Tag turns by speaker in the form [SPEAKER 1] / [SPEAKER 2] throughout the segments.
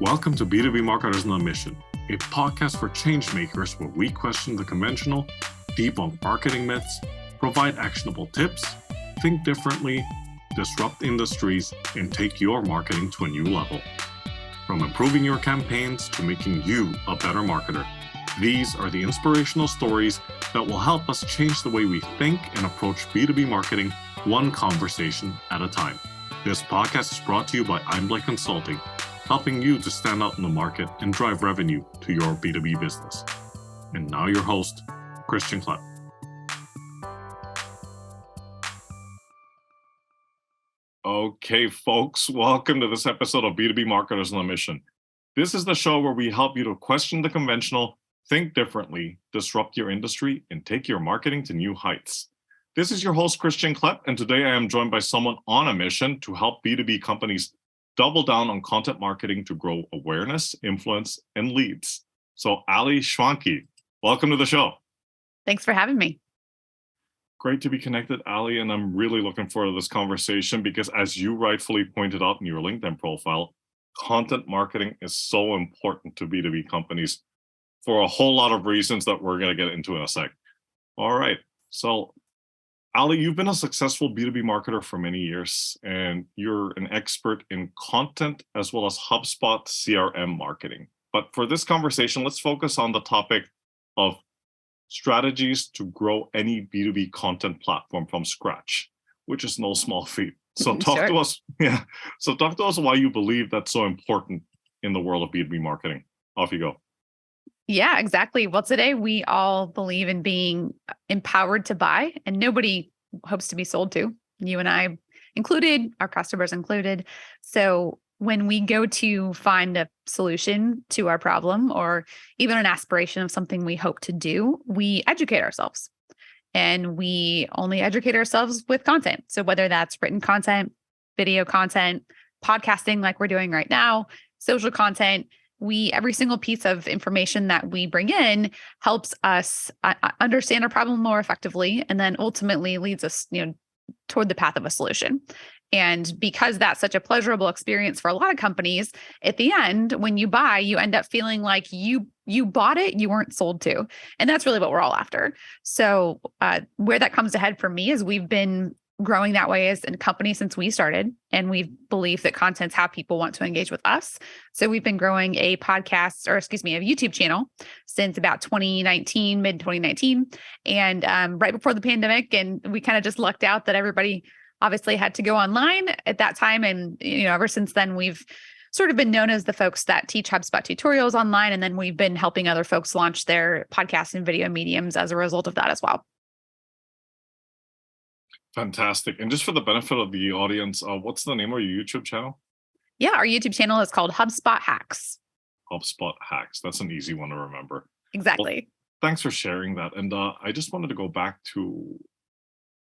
[SPEAKER 1] Welcome to B2B Marketers on a Mission, a podcast for change makers where we question the conventional, debunk marketing myths, provide actionable tips, think differently, disrupt industries, and take your marketing to a new level. From improving your campaigns to making you a better marketer, these are the inspirational stories that will help us change the way we think and approach B2B marketing one conversation at a time. This podcast is brought to you by Blake Consulting, helping you to stand out in the market and drive revenue to your B2B business. And now your host, Christian Klepp. Okay, folks, welcome to this episode of B2B Marketers on a Mission. This is the show where we help you to question the conventional, think differently, disrupt your industry, and take your marketing to new heights. This is your host, Christian Klepp, and today I am joined by someone on a mission to help B2B companies double down on content marketing to grow awareness, influence, and leads. So Ali Schwanke, welcome to the show.
[SPEAKER 2] Thanks for having me.
[SPEAKER 1] Great to be connected, Ali, and I'm really looking forward to this conversation because as you rightfully pointed out in your LinkedIn profile, content marketing is so important to B2B companies for a whole lot of reasons that we're going to get into in a sec. All right, so Ali, you've been a successful B2B marketer for many years, and you're an expert in content as well as HubSpot CRM marketing. But for this conversation, let's focus on the topic of strategies to grow any B2B content platform from scratch, which is no small feat. So talk to us. Yeah. So talk to us why you believe that's so important in the world of B2B marketing. Off you go.
[SPEAKER 2] Yeah, exactly. Well, today we all believe in being empowered to buy, and nobody hopes to be sold to, you and I included, our customers included. So when we go to find a solution to our problem or even an aspiration of something we hope to do, we educate ourselves. And we only educate ourselves with content. So whether that's written content, video content, podcasting like we're doing right now, social content, every single piece of information that we bring in helps us understand our problem more effectively, and then ultimately leads us, toward the path of a solution. And because that's such a pleasurable experience for a lot of companies, at the end, when you buy, you end up feeling like you bought it, you weren't sold to. And that's really what we're all after. So where that comes to head for me is we've been growing that way as a company since we started, and we believe that content's how people want to engage with us. So we've been growing a YouTube channel since about 2019, mid 2019, and right before the pandemic. And we kind of just lucked out that everybody obviously had to go online at that time. And, ever since then, we've sort of been known as the folks that teach HubSpot tutorials online. And then we've been helping other folks launch their podcast and video mediums as a result of that as well.
[SPEAKER 1] Fantastic. And just for the benefit of the audience, what's the name of your YouTube channel?
[SPEAKER 2] Yeah, our YouTube channel is called HubSpot Hacks.
[SPEAKER 1] HubSpot Hacks. That's an easy one to remember.
[SPEAKER 2] Exactly.
[SPEAKER 1] Well, thanks for sharing that. And I just wanted to go back to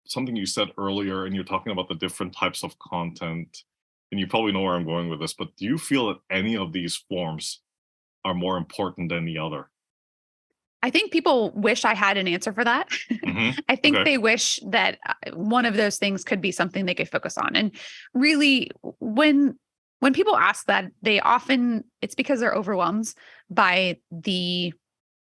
[SPEAKER 1] something you said earlier, and you're talking about the different types of content. And you probably know where I'm going with this, but do you feel that any of these forms are more important than the other?
[SPEAKER 2] I think people wish I had an answer for that.
[SPEAKER 1] Mm-hmm.
[SPEAKER 2] I think They wish that one of those things could be something they could focus on. And really, when people ask that, it's because they're overwhelmed by the,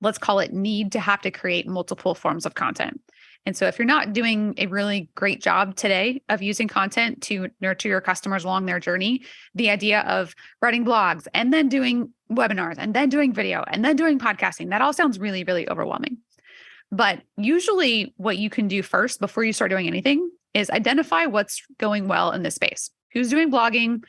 [SPEAKER 2] let's call it, need to have to create multiple forms of content. And so if you're not doing a really great job today of using content to nurture your customers along their journey, the idea of writing blogs and then doing webinars and then doing video and then doing podcasting, that all sounds really, really overwhelming. But usually what you can do first before you start doing anything is identify what's going well in this space. Who's doing blogging?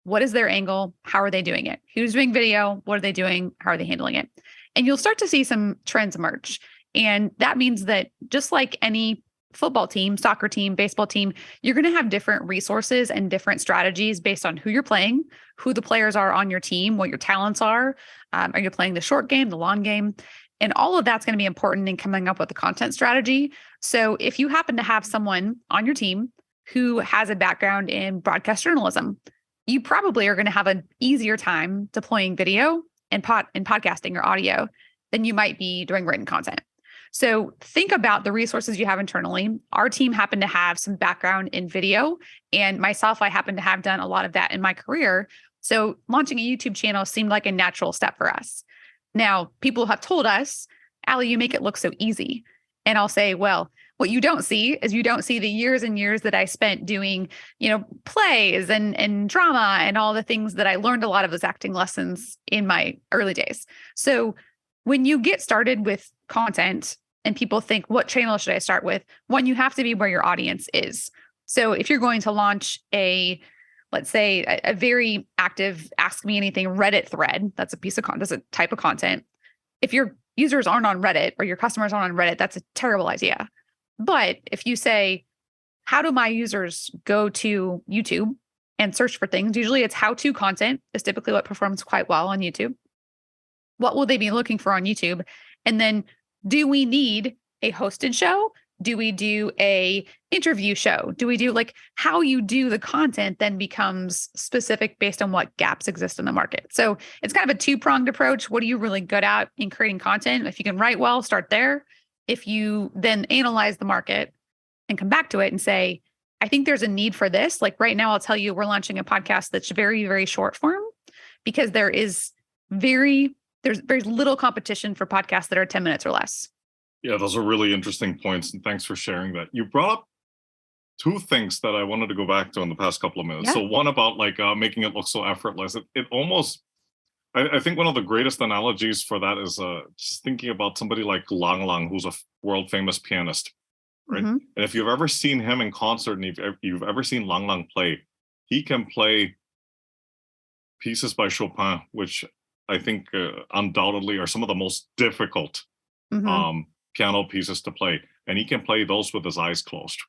[SPEAKER 2] What is their angle? How are they doing it? Who's doing video? What are they doing? How are they handling it? And you'll start to see some trends emerge. And that means that just like any football team, soccer team, baseball team, you're going to have different resources and different strategies based on who you're playing, who the players are on your team, what your talents are. Are you playing the short game, the long game? And all of that's going to be important in coming up with a content strategy. So if you happen to have someone on your team who has a background in broadcast journalism, you probably are going to have an easier time deploying video and podcasting or audio than you might be doing written content. So think about the resources you have internally. Our team happened to have some background in video, and myself, I happen to have done a lot of that in my career. So launching a YouTube channel seemed like a natural step for us. Now, people have told us, Ali, you make it look so easy. And I'll say, well, what you don't see is you don't see the years and years that I spent doing, plays and drama and all the things that I learned a lot of those acting lessons in my early days. So when you get started with content and people think, what channel should I start with? One, you have to be where your audience is. So if you're going to launch let's say a very active Ask Me Anything Reddit thread, that's a type of content. If your users aren't on Reddit or your customers aren't on Reddit, that's a terrible idea. But if you say, how do my users go to YouTube and search for things? Usually it's how-to content is typically what performs quite well on YouTube. What will they be looking for on YouTube? And then do we need a hosted show? Do we do a interview show? Do we do how you do the content then becomes specific based on what gaps exist in the market? So it's kind of a two-pronged approach. What are you really good at in creating content? If you can write well, start there. If you then analyze the market and come back to it and say, I think there's a need for this. Like right now, I'll tell you, we're launching a podcast that's very, very short form because there's very little competition for podcasts that are 10 minutes or less.
[SPEAKER 1] Yeah, those are really interesting points. And thanks for sharing that. You brought up two things that I wanted to go back to in the past couple of minutes.
[SPEAKER 2] Yeah.
[SPEAKER 1] So one about making it look so effortless. It almost, I think one of the greatest analogies for that is just thinking about somebody like Lang Lang, who's a world famous pianist, right?
[SPEAKER 2] Mm-hmm.
[SPEAKER 1] And if you've ever seen him in concert and you've ever seen Lang Lang play, he can play pieces by Chopin, which I think undoubtedly are some of the most difficult piano pieces to play, and he can play those with his eyes closed.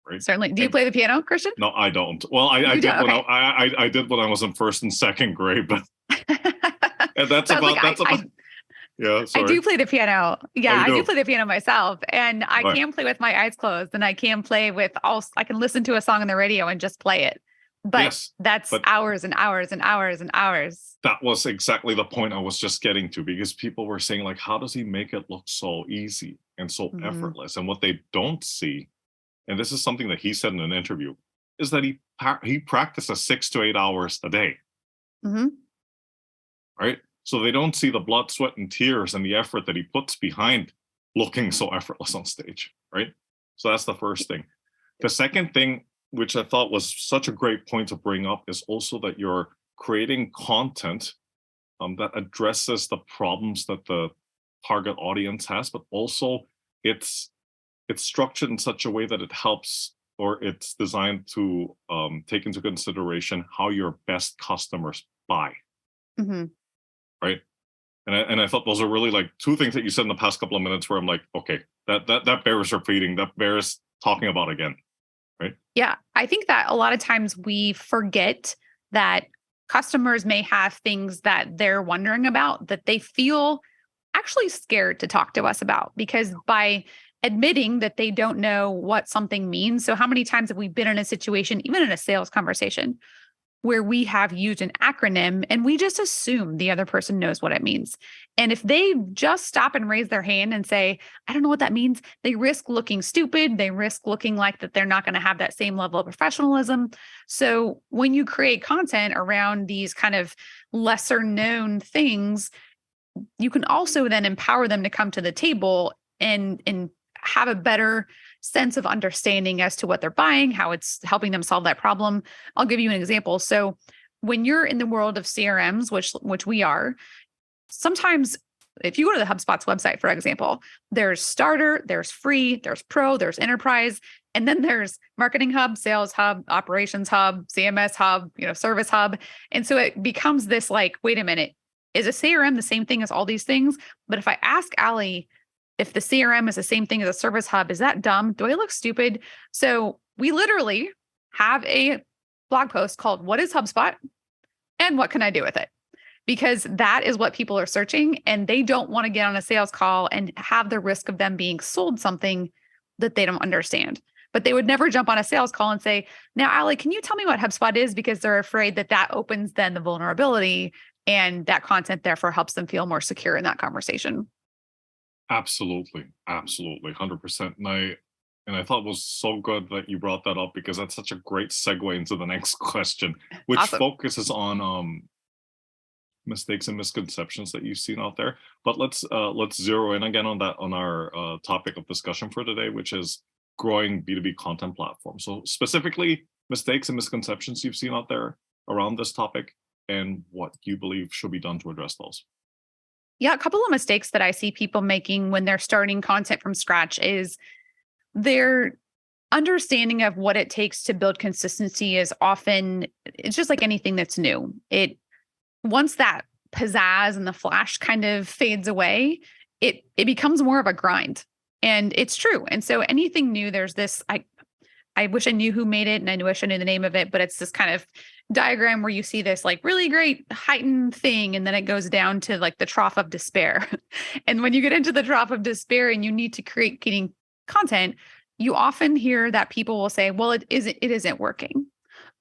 [SPEAKER 1] Right?
[SPEAKER 2] Certainly. Do you play the piano, Christian?
[SPEAKER 1] No, I don't. Well, I did when I did when I was in first and second grade, but and that's about. Yeah, sorry.
[SPEAKER 2] I do play the piano. Yeah, I do play the piano myself, and I
[SPEAKER 1] Right.
[SPEAKER 2] can play with my eyes closed, and I can play with I can listen to a song on the radio and just play it. But that's hours and hours and hours and hours.
[SPEAKER 1] That was exactly the point I was just getting to, because people were saying, like, how does he make it look so easy and so effortless? And what they don't see, and this is something that he said in an interview, is that he practices 6 to 8 hours a day. Right? So they don't see the blood, sweat, and tears and the effort that he puts behind looking so effortless on stage. Right? So that's the first thing. The second thing, which I thought was such a great point to bring up, is also that you're creating content that addresses the problems that the target audience has, but also it's structured in such a way that it helps, or it's designed to take into consideration how your best customers buy. Right? And I thought those are really two things that you said in the past couple of minutes where I'm like, okay, that bears repeating, that bears talking about again. Right?
[SPEAKER 2] Yeah, I think that a lot of times we forget that customers may have things that they're wondering about that they feel actually scared to talk to us about, because by admitting that they don't know what something means. So how many times have we been in a situation, even in a sales conversation, where we have used an acronym and we just assume the other person knows what it means? And if they just stop and raise their hand and say, I don't know what that means, they risk looking stupid. They risk looking like that they're not going to have that same level of professionalism. So when you create content around these kind of lesser known things, you can also then empower them to come to the table and have a better sense of understanding as to what they're buying, how it's helping them solve that problem. I'll give you an example. So when you're in the world of CRMs, which we are, sometimes if you go to the HubSpot's website, for example, there's starter, there's free, there's pro, there's enterprise, and then there's marketing hub, sales hub, operations hub, CMS hub, service hub. And so it becomes this wait a minute, is a CRM the same thing as all these things? But if I ask Ali, if the CRM is the same thing as a service hub, is that dumb? Do I look stupid? So we literally have a blog post called What is HubSpot and what can I do with it? Because that is what people are searching, and they don't want to get on a sales call and have the risk of them being sold something that they don't understand. But they would never jump on a sales call and say, now, Ali, can you tell me what HubSpot is? Because they're afraid that opens then the vulnerability, and that content therefore helps them feel more secure in that conversation.
[SPEAKER 1] Absolutely. 100%. And And I thought it was so good that you brought that up because that's such a great segue into the next question, which
[SPEAKER 2] Awesome.
[SPEAKER 1] focuses on mistakes and misconceptions that you've seen out there. But let's zero in again on that on our topic of discussion for today, which is growing B2B content platforms. So specifically, mistakes and misconceptions you've seen out there around this topic, and what you believe should be done to address those.
[SPEAKER 2] Yeah, a couple of mistakes that I see people making when they're starting content from scratch is their understanding of what it takes to build consistency is often, it's just like anything that's new. It once that pizzazz and the flash kind of fades away, it becomes more of a grind. And it's true. And so anything new, there's this, I wish I knew who made it and I wish I knew the name of it, but it's this kind of diagram where you see this like really great heightened thing and then it goes down to like the trough of despair. And when you get into the trough of despair and you need to create getting content, you often hear that people will say, well, it isn't working,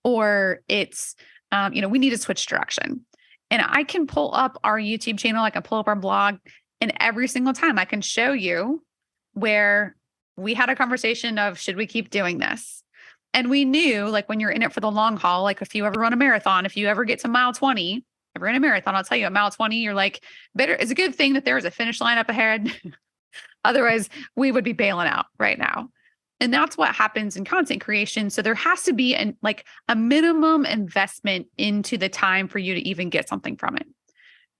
[SPEAKER 2] or it's we need to switch direction. And I can pull up our YouTube channel, I can pull up our blog, and every single time I can show you where we had a conversation of, should we keep doing this? And we knew, like, when you're in it for the long haul, like if you ever run a marathon, if you ever get to mile 20, ever in a marathon, I'll tell you at mile 20, you're like, better, it's a good thing that there is a finish line up ahead. Otherwise, we would be bailing out right now. And that's what happens in content creation. So there has to be a minimum investment into the time for you to even get something from it.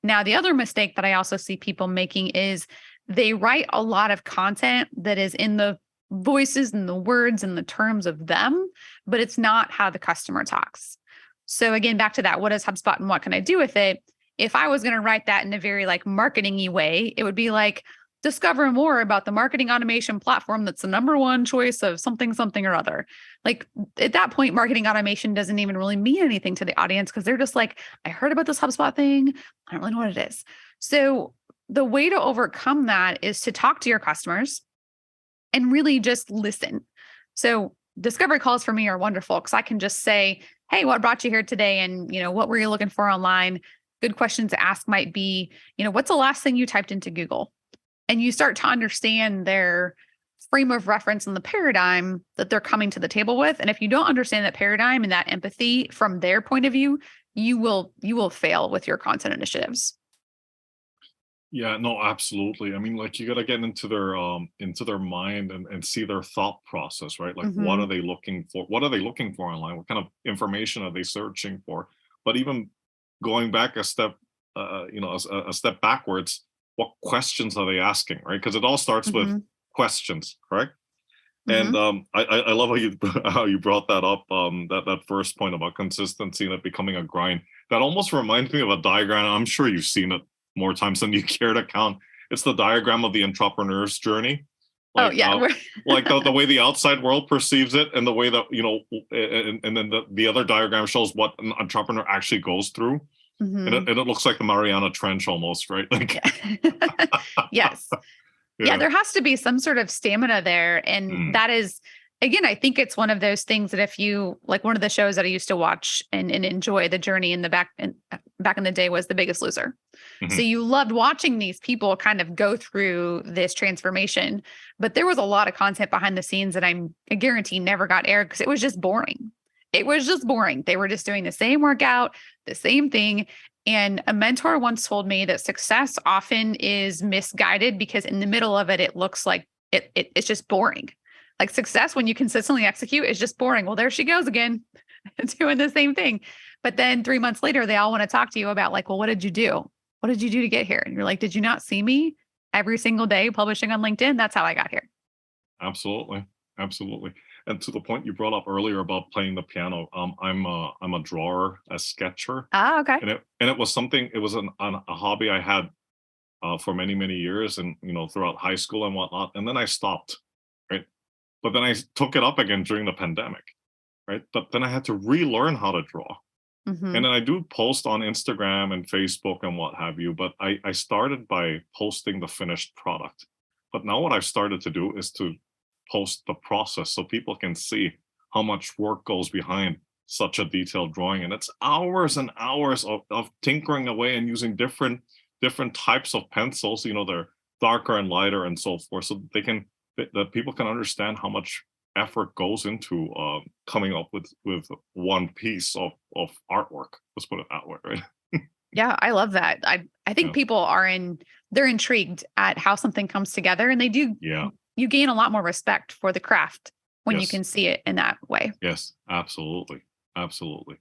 [SPEAKER 2] Now, the other mistake that I also see people making is they write a lot of content that is in the voices and the words and the terms of them, but it's not how the customer talks. So again, back to that, what is HubSpot and what can I do with it? If I was going to write that in a very like marketing-y way, it would be like, discover more about the marketing automation platform that's the number one choice of something, something or other. Like at that point, marketing automation doesn't even really mean anything to the audience because they're just like, I heard about this HubSpot thing. I don't really know what it is. So the way to overcome that is to talk to your customers and really just listen. So discovery calls for me are wonderful because I can just say, hey, what brought you here today? And, what were you looking for online? Good questions to ask might be, what's the last thing you typed into Google? And you start to understand their frame of reference and the paradigm that they're coming to the table with. And if you don't understand that paradigm and that empathy from their point of view, you will fail with your content initiatives.
[SPEAKER 1] Yeah, no, absolutely. I mean, like you got to get into their mind and see their thought process, right? Like what are
[SPEAKER 2] Mm-hmm.
[SPEAKER 1] they looking for? What are they looking for online? What kind of information are they searching for? But even going back a step, a step backwards, what questions are they asking, right? Because it all starts with
[SPEAKER 2] Mm-hmm.
[SPEAKER 1] questions, correct? And
[SPEAKER 2] Mm-hmm.
[SPEAKER 1] I love how you how you brought that up. That first point about consistency and it becoming a grind. That almost reminds me of a diagram. I'm sure you've seen it more times than you care to count. It's the diagram of the entrepreneur's journey,
[SPEAKER 2] Oh
[SPEAKER 1] like
[SPEAKER 2] yeah.
[SPEAKER 1] like the way the outside world perceives it, and the way that and then the other diagram shows what an entrepreneur actually goes through,
[SPEAKER 2] Mm-hmm.
[SPEAKER 1] and it looks like the Mariana Trench almost, right? Like,
[SPEAKER 2] Yeah. Yes. Yeah,
[SPEAKER 1] yeah.
[SPEAKER 2] there has to be some sort of stamina there. And
[SPEAKER 1] Mm,
[SPEAKER 2] that is, again, I think it's one of those things that if you like one of the shows that I used to watch and enjoy the journey in the back in the day was The Biggest Loser. So
[SPEAKER 1] mhm.
[SPEAKER 2] you loved watching these people kind of go through this transformation, but there was a lot of content behind the scenes that I guarantee never got aired because it was just boring. It was just boring. They were just doing the same workout, the same thing. And a mentor once told me that success often is misguided because in the middle of it, it looks like it's just boring. Like success, when you consistently execute, is just boring. Well, there she goes again, doing the same thing. But then 3 months later, they all want to talk to you about like, well, what did you do? What did you do to get here? And you're like, did you not see me every single day publishing on LinkedIn? That's how I got here.
[SPEAKER 1] Absolutely, absolutely. And to the point you brought up earlier about playing the piano, I'm a drawer, a sketcher,
[SPEAKER 2] Ah, okay.
[SPEAKER 1] and it was something. It was a hobby I had for many years, and throughout high school and whatnot. And then I stopped, right? But then I took it up again during the pandemic, right? But then I had to relearn how to draw.
[SPEAKER 2] Mm-hmm.
[SPEAKER 1] And then I do post on Instagram and Facebook and what have you, but I started by posting the finished product. But now what I've started to do is to post the process so people can see how much work goes behind such a detailed drawing. And it's hours and hours of tinkering away and using different types of pencils, they're darker and lighter and so forth. So they can that people can understand how much effort goes into coming up with one piece of artwork. Let's put it that way, right?
[SPEAKER 2] Yeah, I love that. I think
[SPEAKER 1] Yeah.
[SPEAKER 2] people they're intrigued at how something comes together, and
[SPEAKER 1] Yeah.
[SPEAKER 2] you gain a lot more respect for the craft when you
[SPEAKER 1] Yes.
[SPEAKER 2] can see it in that way.
[SPEAKER 1] Yes. Absolutely. Absolutely.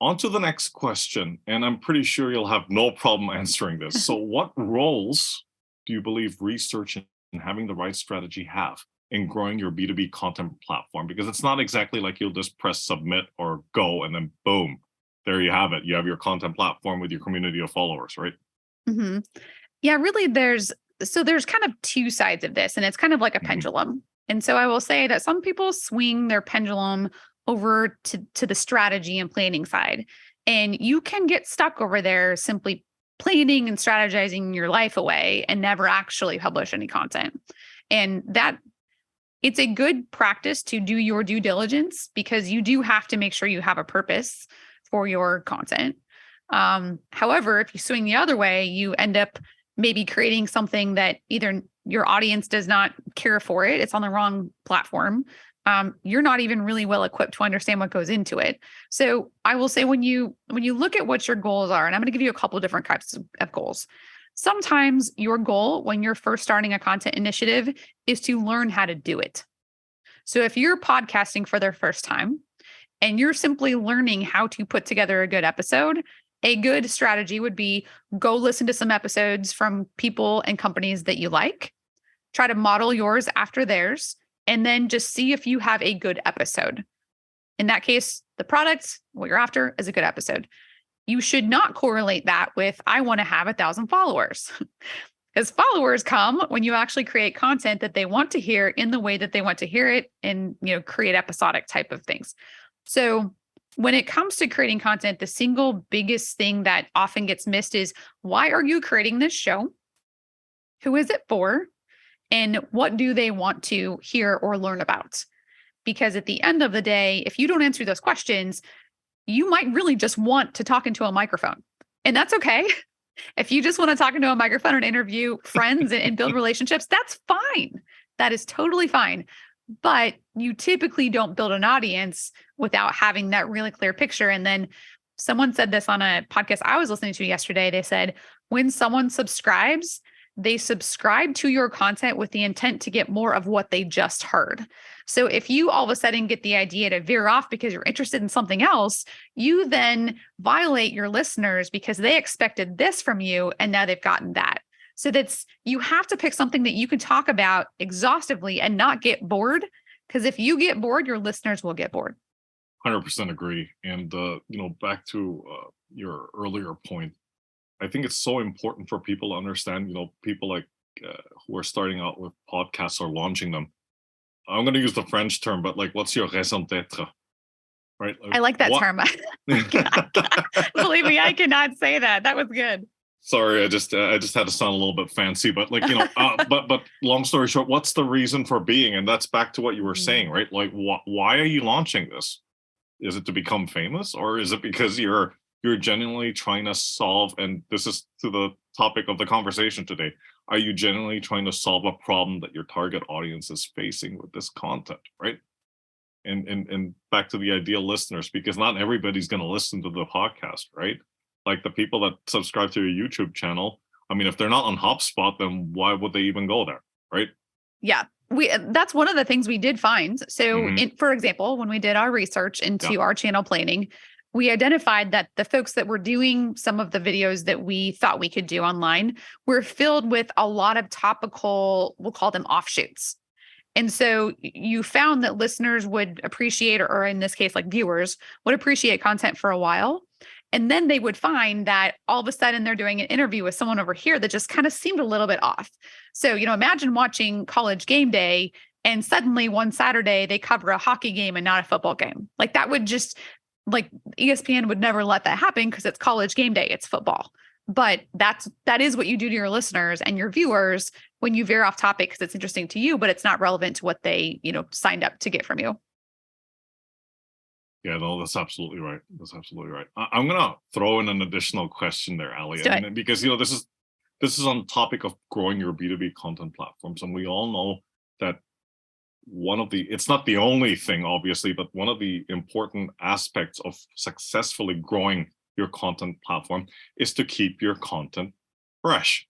[SPEAKER 1] On to the next question, and I'm pretty sure you'll have no problem answering this. So, what roles do you believe research and having the right strategy have in growing your B2B content platform? Because it's not exactly like you'll just press submit or go and then boom, there you have it. You have your content platform with your community of followers, right?
[SPEAKER 2] hmm Yeah, really, there's kind of two sides of this, and it's kind of like a
[SPEAKER 1] Mhm.
[SPEAKER 2] pendulum. And so I will say that some people swing their pendulum over to the strategy and planning side. And you can get stuck over there simply planning and strategizing your life away and never actually publish any content. And that it's a good practice to do your due diligence because you do have to make sure you have a purpose for your content. However, if you swing the other way, you end up maybe creating something that either your audience does not care for it, it's on the wrong platform. You're not even really well equipped to understand what goes into it. So I will say when you look at what your goals are, and I'm going to give you a couple of different types of goals. Sometimes your goal when you're first starting a content initiative is to learn how to do it. So if you're podcasting for the first time and you're simply learning how to put together a good episode, a good strategy would be go listen to some episodes from people and companies that you like, try to model yours after theirs, and then just see if you have a good episode. In that case, the product, what you're after, is a good episode. You should not correlate that with, I want to have 1,000 followers. Because followers come when you actually create content that they want to hear in the way that they want to hear it and create episodic type of things. So when it comes to creating content, the single biggest thing that often gets missed is why are you creating this show? Who is it for? And what do they want to hear or learn about? Because at the end of the day, if you don't answer those questions, you might really just want to talk into a microphone. And that's okay. If you just want to talk into a microphone and interview friends and build relationships, that's fine. That is totally fine. But you typically don't build an audience without having that really clear picture. And then someone said this on a podcast I was listening to yesterday. They said, when someone subscribes, they subscribe to your content with the intent to get more of what they just heard. So if you all of a sudden get the idea to veer off because you're interested in something else, you then violate your listeners because they expected this from you and now they've gotten that. So you have to pick something that you can talk about exhaustively and not get bored. Because if you get bored, your listeners will get bored.
[SPEAKER 1] 100% agree. And back to your earlier point, I think it's so important for people to understand. People like who are starting out with podcasts or launching them. I'm going to use the French term, but like, what's your raison d'être? Right? Like,
[SPEAKER 2] I like that
[SPEAKER 1] what?
[SPEAKER 2] term. Believe me, I cannot say that. That was good.
[SPEAKER 1] Sorry, I just had to sound a little bit fancy, but like but long story short, what's the reason for being? And that's back to what you were saying, right? Like, why are you launching this? Is it to become famous, or is it because you're genuinely trying to solve? And this is to the topic of the conversation today. Are you genuinely trying to solve a problem that your target audience is facing with this content, right? And back to the ideal listeners, because not everybody's going to listen to the podcast, right? Like the people that subscribe to your YouTube channel, I mean, if they're not on HubSpot, then why would they even go there, right?
[SPEAKER 2] Yeah. That's one of the things we did find. So,
[SPEAKER 1] Mhm.
[SPEAKER 2] for example, when we did our research into our channel planning, we identified that the folks that were doing some of the videos that we thought we could do online were filled with a lot of topical, we'll call them offshoots. And so you found that listeners would appreciate, or in this case, like viewers would appreciate content for a while. And then they would find that all of a sudden they're doing an interview with someone over here that just kind of seemed a little bit off. So, imagine watching College Game Day and suddenly one Saturday they cover a hockey game and not a football game. Like that would just, like ESPN would never let that happen because it's College Game Day, it's football. But that is what you do to your listeners and your viewers when you veer off topic because it's interesting to you, but it's not relevant to what they, signed up to get from you.
[SPEAKER 1] Yeah, no, that's absolutely right. That's absolutely right. I'm gonna throw in an additional question there, Ali.
[SPEAKER 2] Let's do it.
[SPEAKER 1] And because this is on topic of growing your B2B content platforms, and we all know that it's not the only thing, obviously, but one of the important aspects of successfully growing your content platform is to keep your content fresh,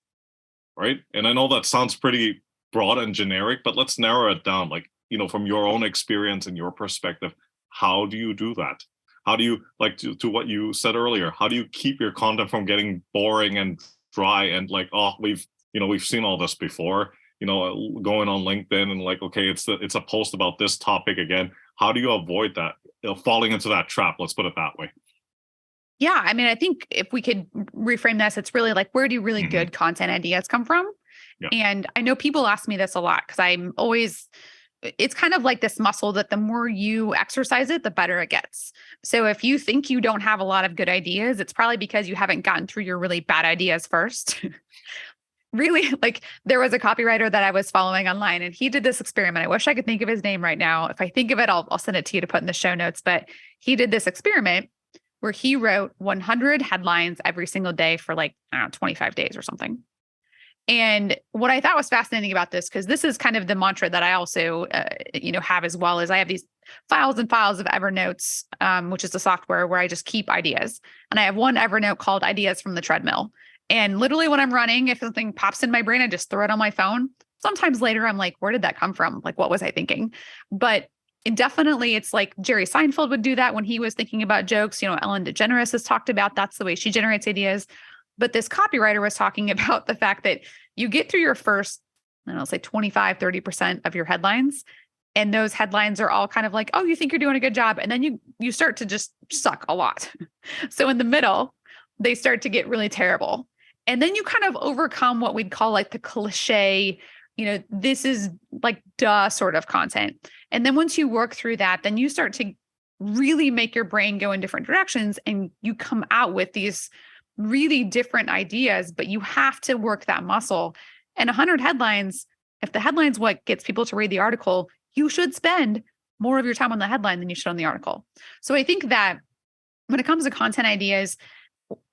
[SPEAKER 1] right? And I know that sounds pretty broad and generic, but let's narrow it down. Like, from your own experience and your perspective, how do you do that? How do you, like, to what you said earlier, how do you keep your content from getting boring and dry and like, oh, we've seen all this before, going on LinkedIn and like, okay, it's a post about this topic again. How do you avoid that, falling into that trap? Let's put it that way.
[SPEAKER 2] Yeah. I mean, I think if we could reframe this, it's really like, where do really good content ideas come from?
[SPEAKER 1] Yeah.
[SPEAKER 2] And I know people ask me this a lot because it's kind of like this muscle that the more you exercise it, the better it gets. So if you think you don't have a lot of good ideas, it's probably because you haven't gotten through your really bad ideas first. Really, like there was a copywriter that I was following online and he did this experiment. I wish I could think of his name right now. If I think of it, I'll send it to you to put in the show notes. But he did this experiment where he wrote 100 headlines every single day for like, I don't know, 25 days or something. And what I thought was fascinating about this, because this is kind of the mantra that I also, have as well, is I have these files and files of Evernotes, which is the software where I just keep ideas. And I have one Evernote called Ideas from the Treadmill. And literally when I'm running, if something pops in my brain, I just throw it on my phone. Sometimes later, I'm like, where did that come from? Like, what was I thinking? But definitely, it's like Jerry Seinfeld would do that when he was thinking about jokes. Ellen DeGeneres has talked about that's the way she generates ideas. But this copywriter was talking about the fact that you get through your first, I don't know, say 25, 30% of your headlines. And those headlines are all kind of like, oh, you think you're doing a good job. And then you start to just suck a lot. So in the middle, they start to get really terrible. And then you kind of overcome what we'd call like the cliche, this is like duh sort of content. And then once you work through that, then you start to really make your brain go in different directions and you come out with these really different ideas, but you have to work that muscle. And 100 headlines, if the headline's what gets people to read the article, you should spend more of your time on the headline than you should on the article. So I think that when it comes to content ideas,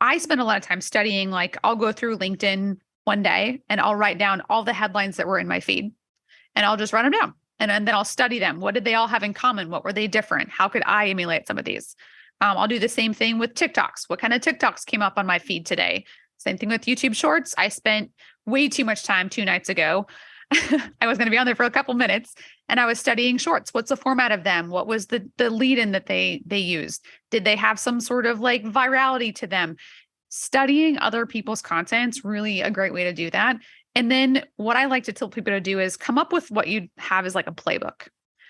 [SPEAKER 2] I spend a lot of time studying, like I'll go through LinkedIn one day and I'll write down all the headlines that were in my feed and I'll just write them down. And then I'll study them. What did they all have in common? What were they different? How could I emulate some of these? I'll do the same thing with TikToks. What kind of TikToks came up on my feed today? Same thing with YouTube Shorts. I spent way too much time 2 nights ago. I was going to be on there for a couple minutes and I was studying shorts. What's the format of them? What was the lead in that they used? Did they have some sort of like virality to them? Studying other people's content's really a great way to do that. And then what I like to tell people to do is come up with what you have as like a playbook.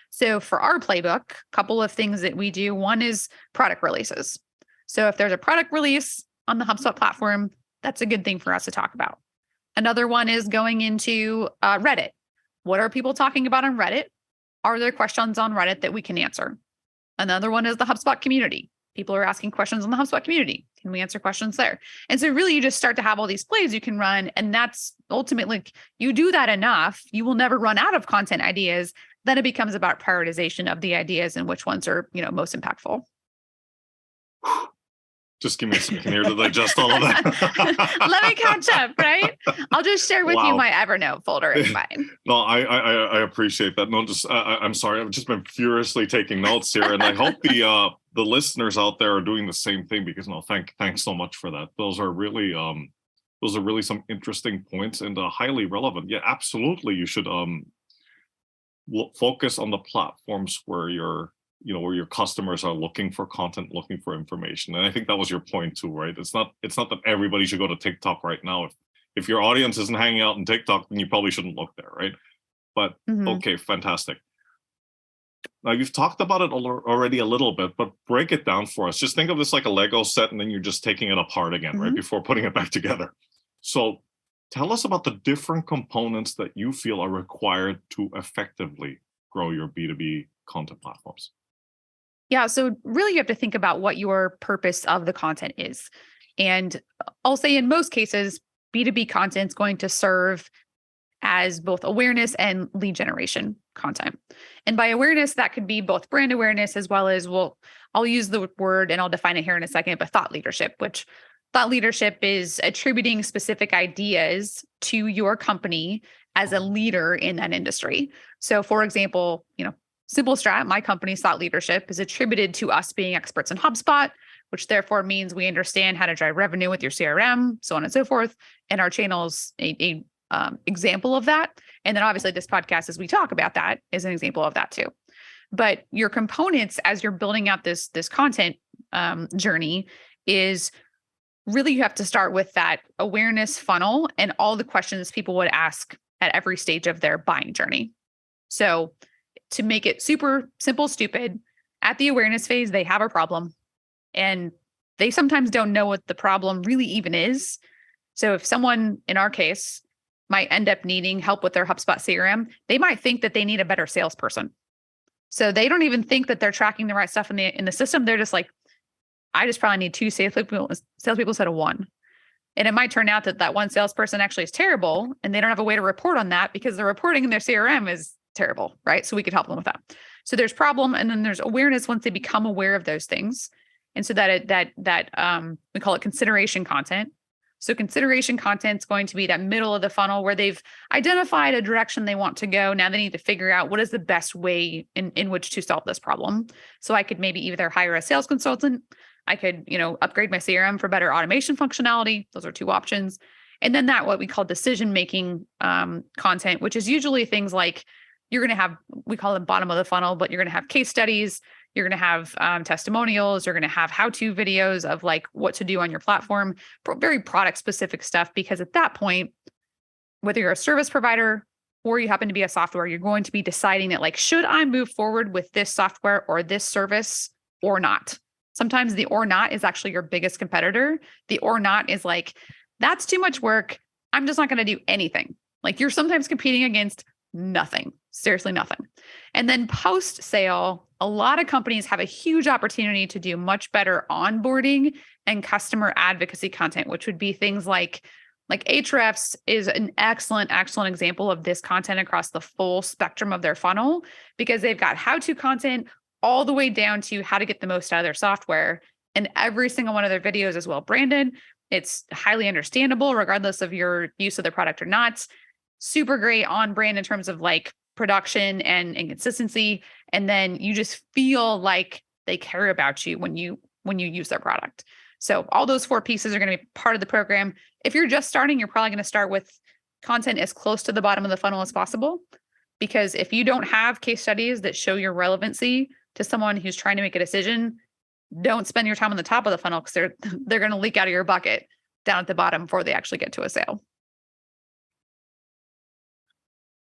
[SPEAKER 2] So for our playbook, a couple of things that we do. One is product releases. So if there's a product release on the HubSpot platform, that's a good thing for us to talk about. Another one is going into Reddit. What are people talking about on Reddit? Are there questions on Reddit that we can answer? Another one is the HubSpot community. People are asking questions on the HubSpot community. Can we answer questions there? And so really you just start to have all these plays you can run. And that's ultimately, you do that enough, you will never run out of content ideas. Then it becomes about prioritization of the ideas and which ones are, most impactful.
[SPEAKER 1] Just give me a second here to digest all of that.
[SPEAKER 2] Let me catch up, right? I'll just share with you my Evernote folder. It's fine.
[SPEAKER 1] No, I appreciate that. No, just I'm sorry. I've just been furiously taking notes here, and I hope the listeners out there are doing the same thing because thanks so much for that. Those are really some interesting points and highly relevant. Yeah, absolutely. You should focus on the platforms where where your customers are looking for content, looking for information. And I think that was your point too, right? It's not that everybody should go to TikTok right now. If your audience isn't hanging out in TikTok, then you probably shouldn't look there, right? But okay, fantastic. Now you've talked about it already a little bit, but break it down for us. Just think of this like a Lego set and then you're just taking it apart again, right? Before putting it back together. So tell us about the different components that you feel are required to effectively grow your B2B content platforms.
[SPEAKER 2] Yeah. So really you have to think about what your purpose of the content is. And I'll say in most cases, B2B content is going to serve as both awareness and lead generation content. And by awareness, that could be both brand awareness as well as, I'll use the word and I'll define it here in a second, but thought leadership, which thought leadership is attributing specific ideas to your company as a leader in that industry. So for example, Simple Strat, my company's thought leadership is attributed to us being experts in HubSpot, which therefore means we understand how to drive revenue with your CRM, so on and so forth. And our channel's a example of that. And then obviously this podcast, as we talk about that, is an example of that too. But your components as you're building out this content journey is really you have to start with that awareness funnel and all the questions people would ask at every stage of their buying journey. So to make it super simple, stupid, at the awareness phase, they have a problem and they sometimes don't know what the problem really even is. So if someone, in our case, might end up needing help with their HubSpot CRM, they might think that they need a better salesperson. So they don't even think that they're tracking the right stuff in the system. They're just like, I just probably need 2 salespeople instead of 1. And it might turn out that one salesperson actually is terrible and they don't have a way to report on that because the reporting in their CRM is terrible, right? So we could help them with that. So there's problem. And then there's awareness once they become aware of those things. And so we call it consideration content. So consideration content is going to be that middle of the funnel where they've identified a direction they want to go. Now they need to figure out what is the best way in which to solve this problem. So I could maybe either hire a sales consultant. I could, upgrade my CRM for better automation functionality. Those are 2 options. And then what we call decision-making content, which is usually things like you're going to have, we call them bottom of the funnel, but you're going to have case studies. You're going to have testimonials. You're going to have how-to videos of like what to do on your platform, very product-specific stuff. Because at that point, whether you're a service provider or you happen to be a software, you're going to be deciding that like, should I move forward with this software or this service or not? Sometimes the or not is actually your biggest competitor. The or not is like, that's too much work. I'm just not going to do anything. Like you're sometimes competing against nothing, seriously nothing. And then post-sale, a lot of companies have a huge opportunity to do much better onboarding and customer advocacy content, which would be things like Ahrefs is an excellent example of this content across the full spectrum of their funnel because they've got how-to content all the way down to how to get the most out of their software. And every single one of their videos is well branded. It's highly understandable, regardless of your use of their product or not. Super great on brand in terms of like production and consistency. And then you just feel like they care about you when you use their product. So all those 4 pieces are going to be part of the program. If you're just starting, you're probably going to start with content as close to the bottom of the funnel as possible. Because if you don't have case studies that show your relevancy to someone who's trying to make a decision, don't spend your time on the top of the funnel because they're going to leak out of your bucket down at the bottom before they actually get to a sale.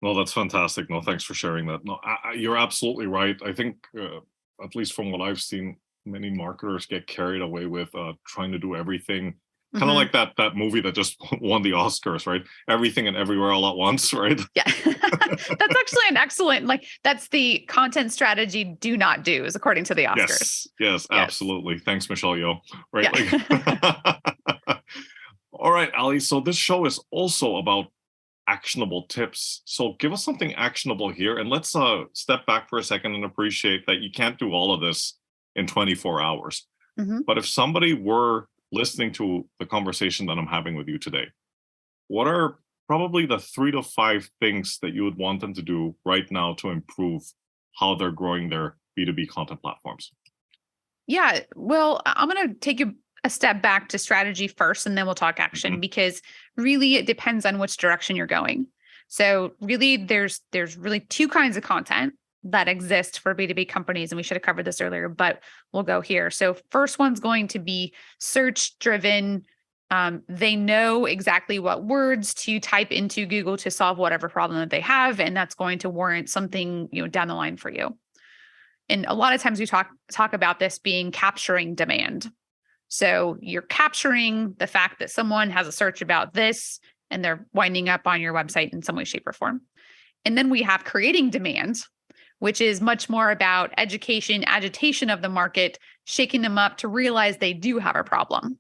[SPEAKER 1] No, that's fantastic. No, thanks for sharing that. No, you're absolutely right. I think, at least from what I've seen, many marketers get carried away with trying to do everything. Kind of like that movie that just won the Oscars, right? Everything and everywhere all at once, right?
[SPEAKER 2] Yeah. That's actually an excellent, that's the content strategy do not do, is according to the Oscars.
[SPEAKER 1] Yes, absolutely. Thanks, Michelle Yeoh. Right.
[SPEAKER 2] Yeah.
[SPEAKER 1] All right, Ali. So this show is also about actionable tips. So give us something actionable here. And let's step back for a second and appreciate that you can't do all of this in 24 hours.
[SPEAKER 2] Mm-hmm.
[SPEAKER 1] But if somebody were listening to the conversation that I'm having with you today, what are probably the 3 to 5 things that you would want them to do right now to improve how they're growing their B2B content platforms?
[SPEAKER 2] Yeah, well, I'm going to take you a step back to strategy first, and then we'll talk action, because really it depends on which direction you're going. So really there's really 2 kinds of content that exist for B2B companies. And we should have covered this earlier, but we'll go here. So first one's going to be search driven. They know exactly what words to type into Google to solve whatever problem that they have. And that's going to warrant something, down the line for you. And a lot of times we talk about this being capturing demand. So you're capturing the fact that someone has a search about this and they're winding up on your website in some way, shape, or form. And then we have creating demand, which is much more about education, agitation of the market, shaking them up to realize they do have a problem,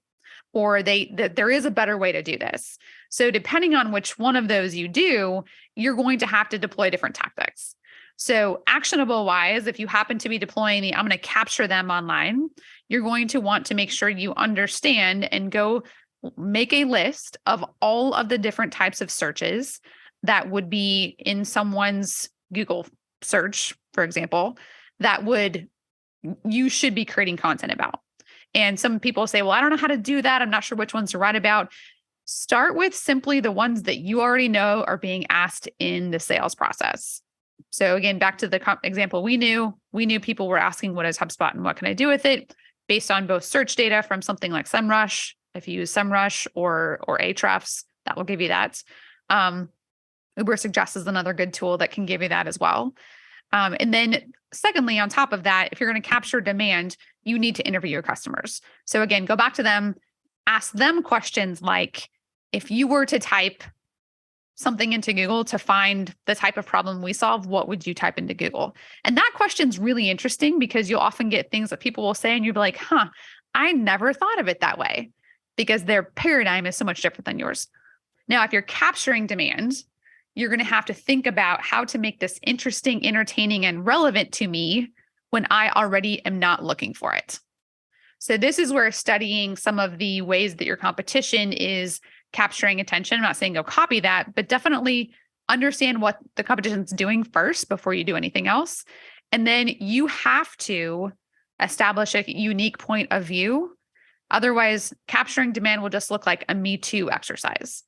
[SPEAKER 2] or that there is a better way to do this. So depending on which one of those you do, you're going to have to deploy different tactics. So actionable wise, if you happen to be deploying I'm going to capture them online, you're going to want to make sure you understand and go make a list of all of the different types of searches that would be in someone's Google search, for example, that you should be creating content about. And some people say, well, I don't know how to do that. I'm not sure which ones to write about. Start with simply the ones that you already know are being asked in the sales process. So again, back to the example we knew people were asking, what is HubSpot and what can I do with it? Based on both search data from something like SEMrush. If you use SEMrush or Ahrefs, that will give you that. Uber Suggest is another good tool that can give you that as well. And then secondly, on top of that, if you're going to capture demand, you need to interview your customers. So again, go back to them, ask them questions like, if you were to type something into Google to find the type of problem we solve, what would you type into Google? And that question's really interesting because you'll often get things that people will say and you'll be like, I never thought of it that way, because their paradigm is so much different than yours. Now, if you're capturing demand, you're going to have to think about how to make this interesting, entertaining, and relevant to me when I already am not looking for it. So this is where studying some of the ways that your competition is capturing attention. I'm not saying go copy that, but definitely understand what the competition's doing first before you do anything else. And then you have to establish a unique point of view. Otherwise, capturing demand will just look like a Me Too exercise.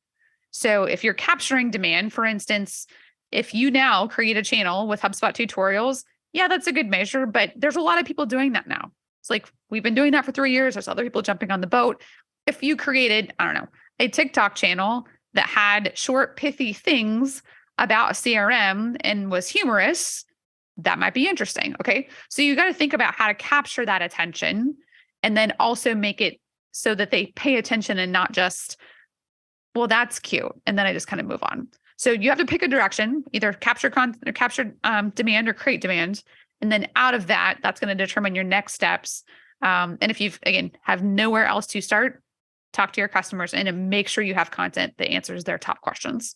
[SPEAKER 2] So if you're capturing demand, for instance, if you now create a channel with HubSpot tutorials, yeah, that's a good measure, but there's a lot of people doing that now. It's like, we've been doing that for 3 years. There's other people jumping on the boat. If you created, I don't know, a TikTok channel that had short, pithy things about a CRM and was humorous, that might be interesting. Okay. So you got to think about how to capture that attention and then also make it so that they pay attention and not just, well, that's cute, and then I just kind of move on. So you have to pick a direction, either capture content or capture demand or create demand. And then out of that, that's going to determine your next steps. And if you've, again, have nowhere else to start, talk to your customers and make sure you have content that answers their top questions.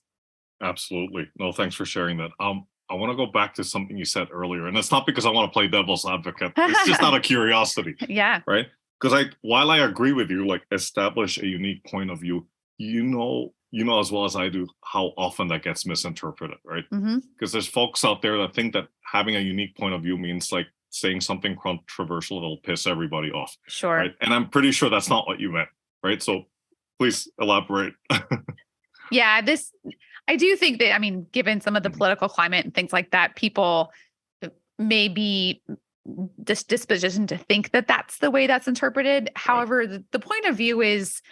[SPEAKER 1] Absolutely. No, thanks for sharing that. I want to go back to something you said earlier, and it's not because I want to play devil's advocate. It's just out of curiosity.
[SPEAKER 2] Yeah.
[SPEAKER 1] Right. Because while I agree with you, like, establish a unique point of view, you know as well as I do how often that gets misinterpreted, right? Because there's folks out there that think that having a unique point of view means like saying something controversial that'll piss everybody off.
[SPEAKER 2] Sure.
[SPEAKER 1] Right. And I'm pretty sure that's not what you meant. Right. So please elaborate.
[SPEAKER 2] Yeah, I do think that, I mean, given some of the political climate and things like that, people may be disposition to think that that's the way that's interpreted. However, the point of view is,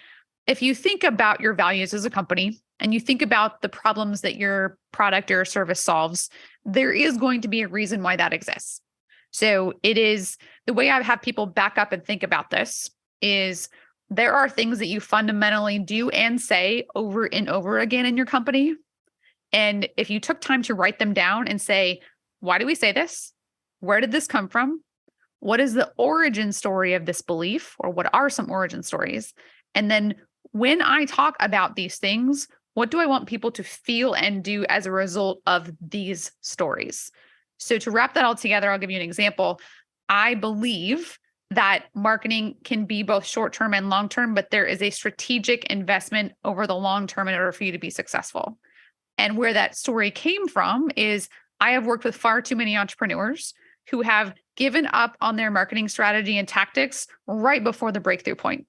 [SPEAKER 2] if you think about your values as a company and you think about the problems that your product or service solves, there is going to be a reason why that exists. So it is, the way I have people back up and think about this is, there are things that you fundamentally do and say over and over again in your company. And if you took time to write them down and say, why do we say this? Where did this come from? What is the origin story of this belief? Or what are some origin stories? And then when I talk about these things, what do I want people to feel and do as a result of these stories? So to wrap that all together, I'll give you an example. I believe that marketing can be both short-term and long-term, but there is a strategic investment over the long term in order for you to be successful. And where that story came from is, I have worked with far too many entrepreneurs who have given up on their marketing strategy and tactics right before the breakthrough point.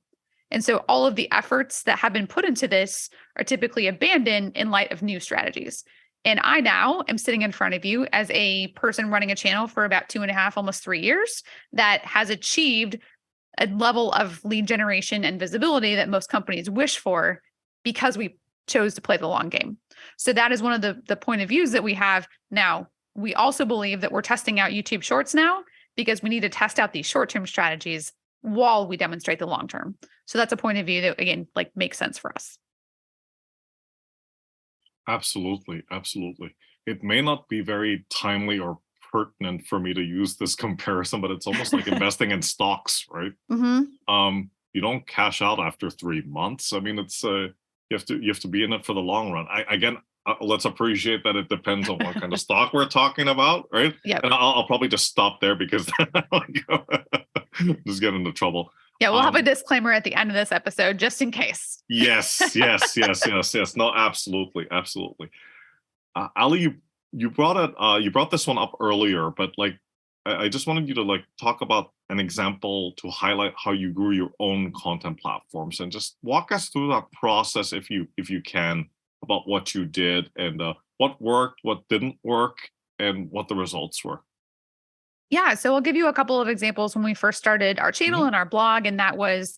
[SPEAKER 2] And so all of the efforts that have been put into this are typically abandoned in light of new strategies. And I now am sitting in front of you as a person running a channel for about 2.5, almost 3 years, that has achieved a level of lead generation and visibility that most companies wish for, because we chose to play the long game. So that is one of the point of views that we have now. We also believe that we're testing out YouTube Shorts now because we need to test out these short-term strategies while we demonstrate the long-term. So that's a point of view that, again, like, makes sense for us.
[SPEAKER 1] Absolutely. Absolutely. It may not be very timely or pertinent for me to use this comparison, but it's almost like investing in stocks, right? You don't cash out after 3 months. I mean, it's you have to be in it for the long run. Again, let's appreciate that it depends on what kind of stock we're talking about, right?
[SPEAKER 2] Yep.
[SPEAKER 1] And I'll probably just stop there because just get into trouble.
[SPEAKER 2] Yeah, we'll have a disclaimer at the end of this episode just in case.
[SPEAKER 1] Yes. No, absolutely. Ali, you brought this one up earlier, but like I just wanted you to like talk about an example to highlight how you grew your own content platforms, and just walk us through that process if you can, about what you did and what worked, what didn't work, and what the results were.
[SPEAKER 2] Yeah. So I'll give you a couple of examples when we first started our channel
[SPEAKER 1] Mhm.
[SPEAKER 2] and our blog. And that was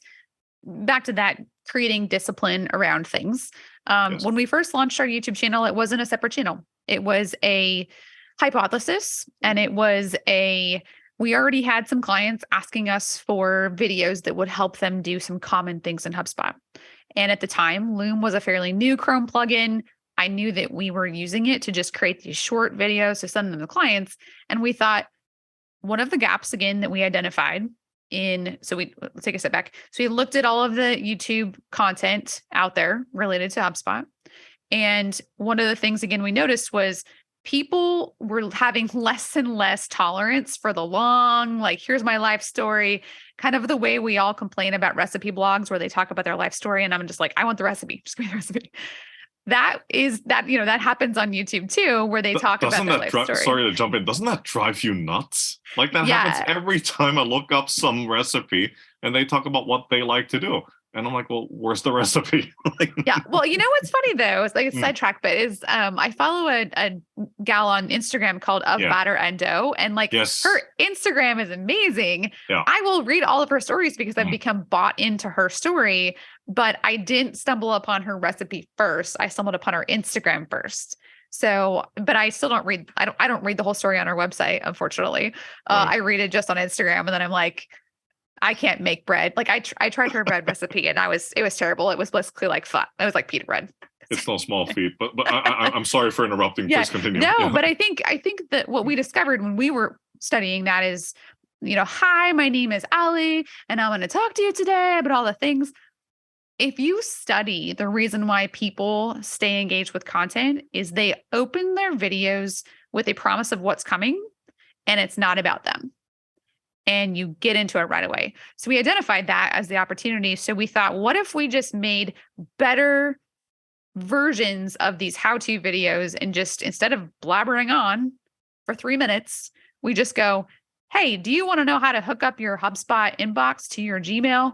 [SPEAKER 2] back to that creating discipline around things.
[SPEAKER 1] Yes.
[SPEAKER 2] When we first launched our YouTube channel, it wasn't a separate channel. It was a hypothesis, and we already had some clients asking us for videos that would help them do some common things in HubSpot. And at the time, Loom was a fairly new Chrome plugin. I knew that we were using it to just create these short videos to send them to clients. And we thought, one of the gaps again that we identified let's take a step back. So we looked at all of the YouTube content out there related to HubSpot. And one of the things again we noticed was people were having less and less tolerance for the long, like, here's my life story, kind of the way we all complain about recipe blogs where they talk about their life story. And I'm just like, I want the recipe. Just give me the recipe. That happens on YouTube too, where they talk about
[SPEAKER 1] Doesn't
[SPEAKER 2] their
[SPEAKER 1] that
[SPEAKER 2] life story.
[SPEAKER 1] sorry to jump in, doesn't that drive you nuts? Like that happens
[SPEAKER 2] Yeah.
[SPEAKER 1] every time I look up some recipe and they talk about what they like to do. And I'm like, well, where's the recipe? Like,
[SPEAKER 2] Yeah. Well, you know what's funny though, it's like a
[SPEAKER 1] Mm.
[SPEAKER 2] sidetrack, but I follow a gal on Instagram called Of
[SPEAKER 1] Yeah.
[SPEAKER 2] Batter Endo, and like
[SPEAKER 1] Yes.
[SPEAKER 2] her Instagram is amazing.
[SPEAKER 1] Yeah.
[SPEAKER 2] I will read all of her stories because I've
[SPEAKER 1] Mm.
[SPEAKER 2] become bought into her story, but I didn't stumble upon her recipe first. I stumbled upon her Instagram first. So, but I still don't read. I don't read the whole story on her website, unfortunately.
[SPEAKER 1] Right.
[SPEAKER 2] I read it just on Instagram, and then I'm like, I can't make bread. Like I tried her bread recipe, and it was terrible. It was basically like flat. It was like pita bread.
[SPEAKER 1] It's no small feat, but I'm sorry for interrupting.
[SPEAKER 2] Yeah,
[SPEAKER 1] Please continue.
[SPEAKER 2] no,
[SPEAKER 1] Yeah.
[SPEAKER 2] but I think that what we discovered when we were studying that is, hi, my name is Ali, and I'm going to talk to you today about all the things. If you study, the reason why people stay engaged with content is they open their videos with a promise of what's coming, and it's not about them. And you get into it right away. So we identified that as the opportunity. So we thought, what if we just made better versions of these how-to videos, and just instead of blabbering on for 3 minutes, we just go, hey, do you want to know how to hook up your HubSpot inbox to your Gmail?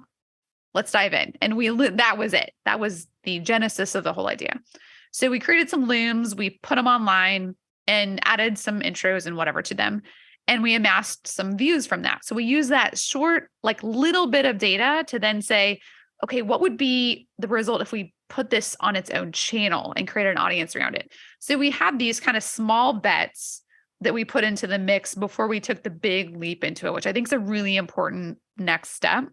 [SPEAKER 2] Let's dive in. And that was it. That was the genesis of the whole idea. So we created some looms, we put them online and added some intros and whatever to them. And we amassed some views from that. So we use that short, like little bit of data to then say, okay, what would be the result if we put this on its own channel and create an audience around it? So we had these kind of small bets that we put into the mix before we took the big leap into it, which I think is a really important next step.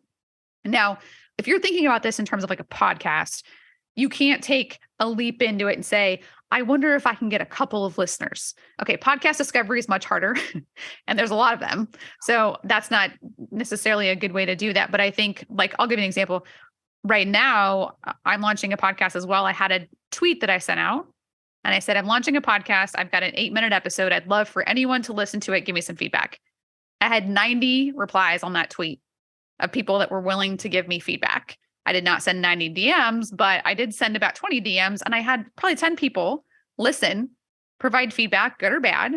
[SPEAKER 2] Now, if you're thinking about this in terms of like a podcast, you can't take a leap into it and say, I wonder if I can get a couple of listeners. Okay, podcast discovery is much harder, and there's a lot of them. So that's not necessarily a good way to do that. But I think, like, I'll give you an example. Right now, I'm launching a podcast as well. I had a tweet that I sent out, and I said, I'm launching a podcast. I've got an 8-minute episode. I'd love for anyone to listen to it. Give me some feedback. I had 90 replies on that tweet of people that were willing to give me feedback. I did not send 90 DMs, but I did send about 20 DMs, and I had probably 10 people listen, provide feedback, good or bad.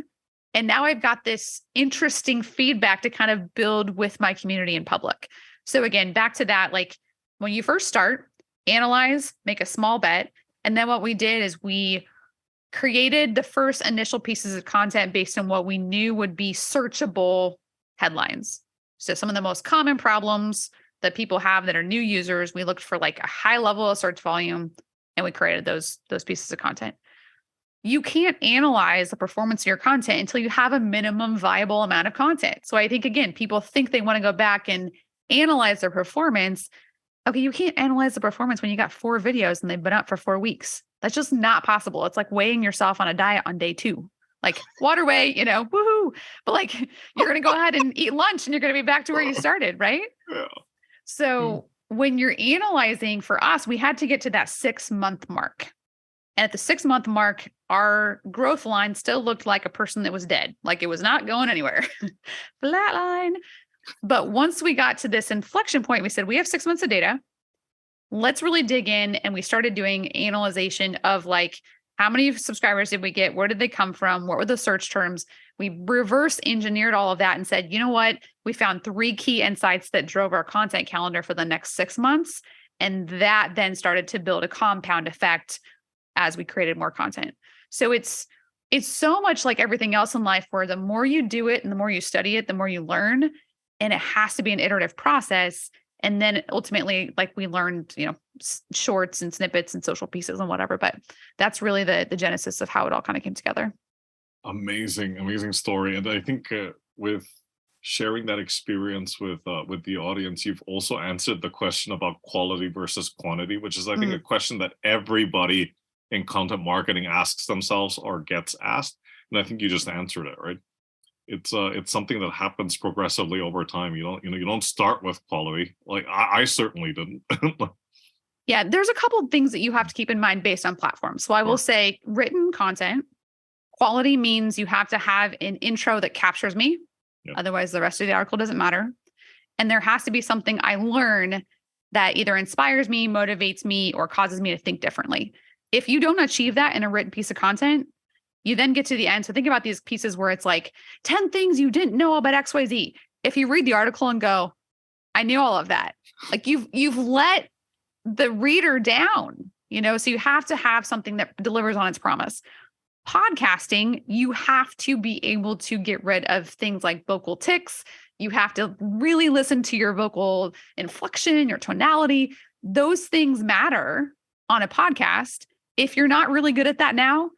[SPEAKER 2] And now I've got this interesting feedback to kind of build with my community in public. So again, back to that, like when you first start, analyze, make a small bet. And then what we did is we created the first initial pieces of content based on what we knew would be searchable headlines. So some of the most common problems that people have that are new users, we looked for like a high level of search volume, and we created those pieces of content. You can't analyze the performance of your content until you have a minimum viable amount of content. So I think, again, people think they want to go back and analyze their performance. Okay, you can't analyze the performance when you got 4 videos and they've been up for 4 weeks. That's just not possible. It's like weighing yourself on a diet on day 2. Like water weight, woohoo. But like you're going to go ahead and eat lunch and you're going to be back to where you started, right?
[SPEAKER 1] Yeah.
[SPEAKER 2] So when you're analyzing, for us, we had to get to that 6-month mark. And at the 6-month mark, our growth line still looked like a person that was dead. Like it was not going anywhere. Flat line. But once we got to this inflection point, we said, we have 6 months of data. Let's really dig in. And we started doing analyzation of like, How many subscribers did we get? Where did they come from? What were the search terms? We reverse engineered all of that and said, you know what? We found 3 key insights that drove our content calendar for the next 6 months. And that then started to build a compound effect as we created more content. So it's so much like everything else in life, where the more you do it and the more you study it, the more you learn. And it has to be an iterative process. And then ultimately, like we learned, shorts and snippets and social pieces and whatever. But that's really the genesis of how it all kind of came together.
[SPEAKER 1] Amazing story. And I think with sharing that experience with the audience, you've also answered the question about quality versus quantity, which is, I think, a question that everybody in content marketing asks themselves or gets asked. And I think you just answered it, right? It's something that happens progressively over time. You don't start with quality. Like I certainly didn't.
[SPEAKER 2] Yeah, there's a couple of things that you have to keep in mind based on platform. So I will say written content, quality means you have to have an intro that captures me. Yep. Otherwise, the rest of the article doesn't matter. And there has to be something I learn that either inspires me, motivates me, or causes me to think differently. If you don't achieve that in a written piece of content, you then get to the end. So think about these pieces where it's like 10 things you didn't know about XYZ. If you read the article and go, I knew all of that, like you've let the reader down, so you have to have something that delivers on its promise. Podcasting, you have to be able to get rid of things like vocal tics. You have to really listen to your vocal inflection, your tonality. Those things matter on a podcast. If you're not really good at that now,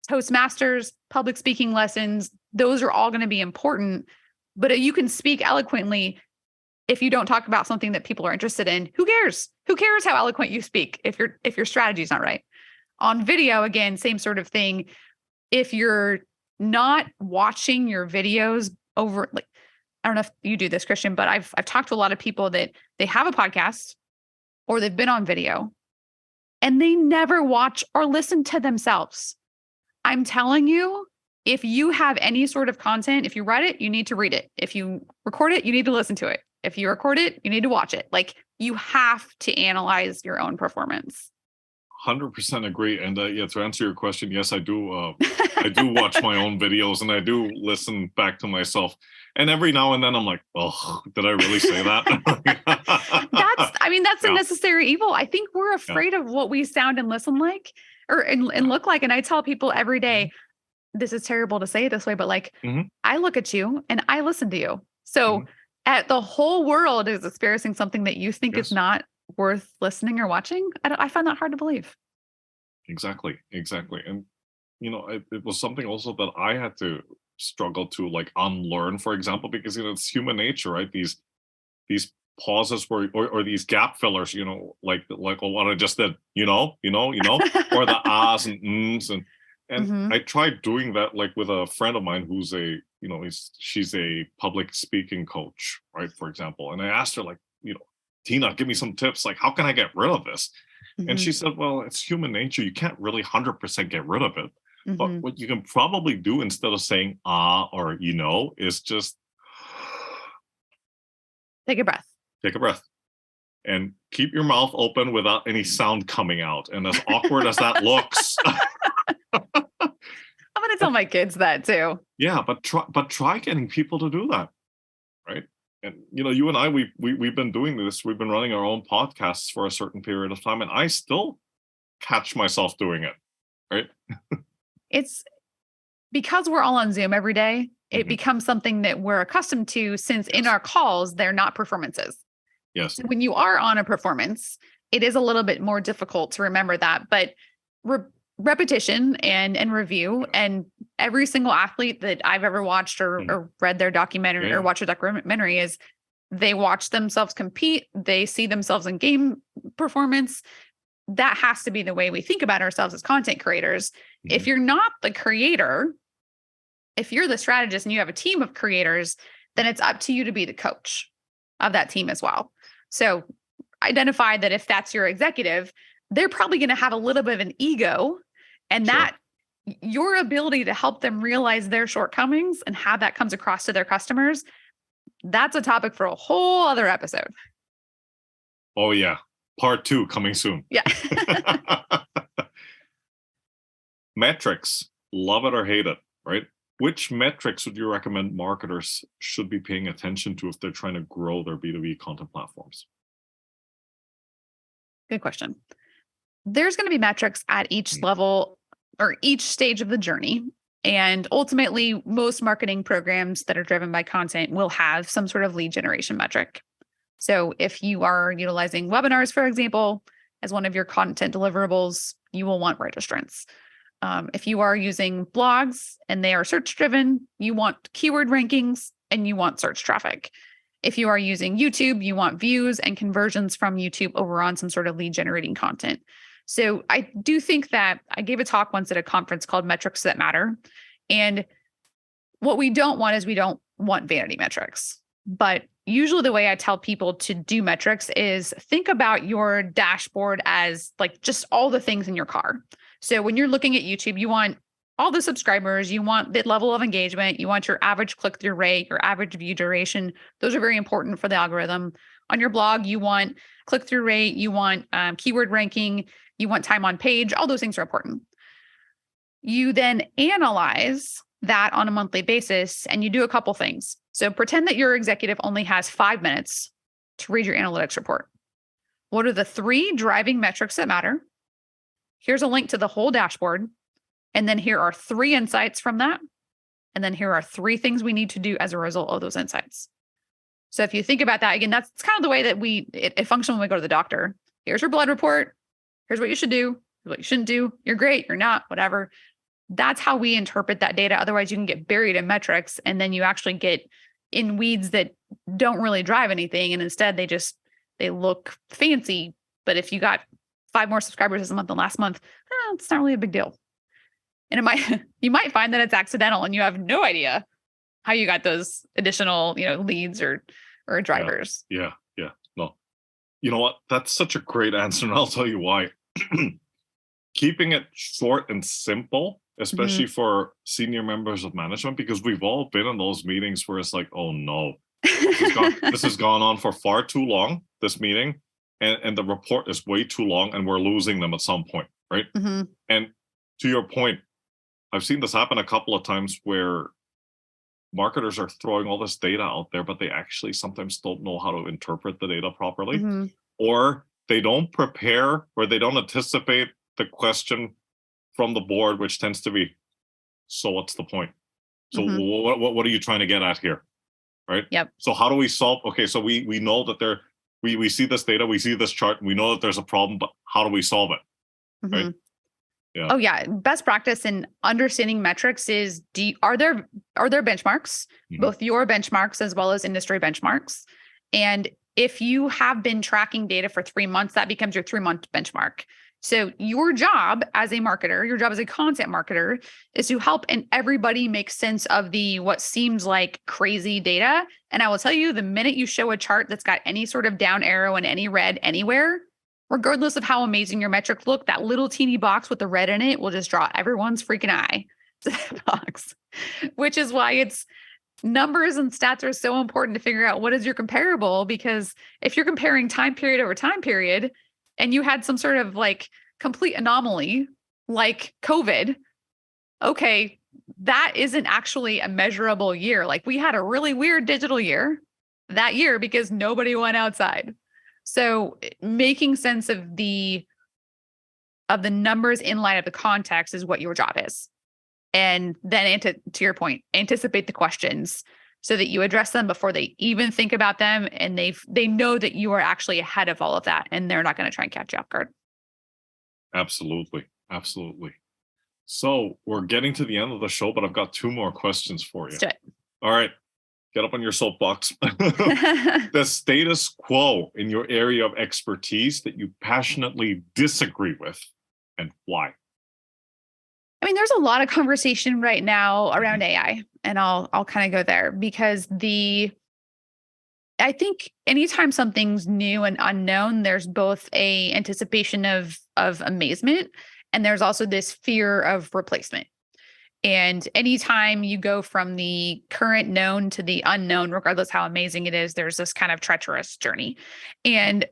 [SPEAKER 2] Toastmasters, public speaking lessons, those are all going to be important. But you can speak eloquently. If you don't talk about something that people are interested in, who cares? Who cares how eloquent you speak if your strategy is not right? On video, again, same sort of thing. If you're not watching your videos over, like, I don't know if you do this, Christian, but I've talked to a lot of people that they have a podcast or they've been on video and they never watch or listen to themselves. I'm telling you, if you have any sort of content, if you write it, you need to read it. If you record it, you need to listen to it. If you record it, you need to watch it. Like, you have to analyze your own performance.
[SPEAKER 1] 100% agree. And to answer your question, yes, I do. I do watch my own videos and I do listen back to myself. And every now and then I'm like, oh, did I really say that?
[SPEAKER 2] That's a necessary evil. I think we're afraid of what we sound and listen like and look like. And I tell people every day, this is terrible to say it this way, but like, I look at you and I listen to you. So at the whole world is experiencing something that you think is not worth listening or watching. I find that hard to believe.
[SPEAKER 1] Exactly. And, it was something also that I had to struggle to like unlearn, for example, because, it's human nature, right? These pauses or these gap fillers, like what I just did, or the ahs and ums and I tried doing that like with a friend of mine who's she's a public speaking coach, right? For example. And I asked her like, Tina, give me some tips. Like, how can I get rid of this? And she said, well, it's human nature. You can't really 100% get rid of it. But what you can probably do instead of saying, or, is just
[SPEAKER 2] take a breath
[SPEAKER 1] and keep your mouth open without any sound coming out. And as awkward as that looks.
[SPEAKER 2] I'm going to tell my kids that too.
[SPEAKER 1] Yeah, but try getting people to do that. Right. And, you and I, we've been doing this. We've been running our own podcasts for a certain period of time, and I still catch myself doing it. Right.
[SPEAKER 2] It's because we're all on Zoom every day. It becomes something that we're accustomed to, since in our calls, they're not performances.
[SPEAKER 1] Yes.
[SPEAKER 2] So when you are on a performance, it is a little bit more difficult to remember that. But repetition and review, and every single athlete that I've ever watched or read their documentary or watched a documentary is they watch themselves compete. They see themselves in game performance. That has to be the way we think about ourselves as content creators. If you're not the creator, if you're the strategist and you have a team of creators, then it's up to you to be the coach of that team as well. So identify that if that's your executive, they're probably going to have a little bit of an ego, and that your ability to help them realize their shortcomings and how that comes across to their customers, that's a topic for a whole other episode.
[SPEAKER 1] Oh yeah. Part 2 coming soon.
[SPEAKER 2] Yeah.
[SPEAKER 1] Metrics, love it or hate it, right? Which metrics would you recommend marketers should be paying attention to if they're trying to grow their B2B content platforms?
[SPEAKER 2] Good question. There's going to be metrics at each level or each stage of the journey. And ultimately, most marketing programs that are driven by content will have some sort of lead generation metric. So if you are utilizing webinars, for example, as one of your content deliverables, you will want registrants. If you are using blogs and they are search driven, you want keyword rankings and you want search traffic. If you are using YouTube, you want views and conversions from YouTube over on some sort of lead generating content. So I do think that I gave a talk once at a conference called Metrics That Matter. And what we don't want is we don't want vanity metrics. But usually the way I tell people to do metrics is think about your dashboard as like just all the things in your car. So when you're looking at YouTube, you want all the subscribers, you want the level of engagement, you want your average click-through rate, your average view duration. Those are very important for the algorithm. On your blog, you want click-through rate, you want keyword ranking, you want time on page. All those things are important. You then analyze that on a monthly basis and you do a couple things. So pretend that your executive only has 5 minutes to read your analytics report. What are the 3 driving metrics that matter? Here's a link to the whole dashboard. And then here are 3 insights from that. And then here are 3 things we need to do as a result of those insights. So if you think about that, again, that's kind of the way that it functions when we go to the doctor. Here's your blood report. Here's what you should do. Here's what you shouldn't do. You're great. You're not, whatever. That's how we interpret that data. Otherwise, you can get buried in metrics and then you actually get in weeds that don't really drive anything. And instead they look fancy. But if you got 5 more subscribers this month than last month, it's not really a big deal. And you might find that it's accidental and you have no idea how you got those additional, leads or drivers.
[SPEAKER 1] Yeah. No, you know what? That's such a great answer. And I'll tell you why. Keeping it short and simple, especially for senior members of management, because we've all been in those meetings where it's like, oh no, this has gone on for far too long, this meeting, and the report is way too long and we're losing them at some point, right?
[SPEAKER 2] Mm-hmm.
[SPEAKER 1] And to your point, I've seen this happen a couple of times where marketers are throwing all this data out there, but they actually sometimes don't know how to interpret the data properly,
[SPEAKER 2] Mm-hmm.
[SPEAKER 1] or they don't prepare or they don't anticipate the question from the board, which tends to be, so what's the point? So what are you trying to get at here? Right?
[SPEAKER 2] Yep.
[SPEAKER 1] So how do we solve? Okay, so we know that we see this data, we see this chart, and we know that there's a problem, but how do we solve it?
[SPEAKER 2] Mm-hmm.
[SPEAKER 1] Right? Yeah.
[SPEAKER 2] Oh yeah. Best practice in understanding metrics is are there benchmarks, both your benchmarks as well as industry benchmarks. And if you have been tracking data for 3 months, that becomes your 3-month benchmark. So your job as a marketer, your job as a content marketer is to help everybody make sense of what seems like crazy data. And I will tell you, the minute you show a chart that's got any sort of down arrow and any red anywhere, regardless of how amazing your metrics look, that little teeny box with the red in it will just draw everyone's freaking eye to that box, which is why it's numbers and stats are so important to figure out what is your comparable, because if you're comparing time period over time period and you had some sort of like complete anomaly like COVID, okay, that isn't actually a measurable year. Like we had a really weird digital year that year because nobody went outside. So making sense of the numbers in light of the context is what your job is. And then to your point, anticipate the questions so that you address them before they even think about them. And they know that you are actually ahead of all of that and they're not going to try and catch you off guard.
[SPEAKER 1] Absolutely. So we're getting to the end of the show, but I've got 2 more questions for you.
[SPEAKER 2] Let's do it.
[SPEAKER 1] All right. Get up on your soapbox. The status quo in your area of expertise that you passionately disagree with, and why?
[SPEAKER 2] I mean, there's a lot of conversation right now around AI, and I'll kind of go there because I think anytime something's new and unknown, there's both a anticipation of amazement, and there's also this fear of replacement. And anytime you go from the current known to the unknown, regardless how amazing it is, there's this kind of treacherous journey. And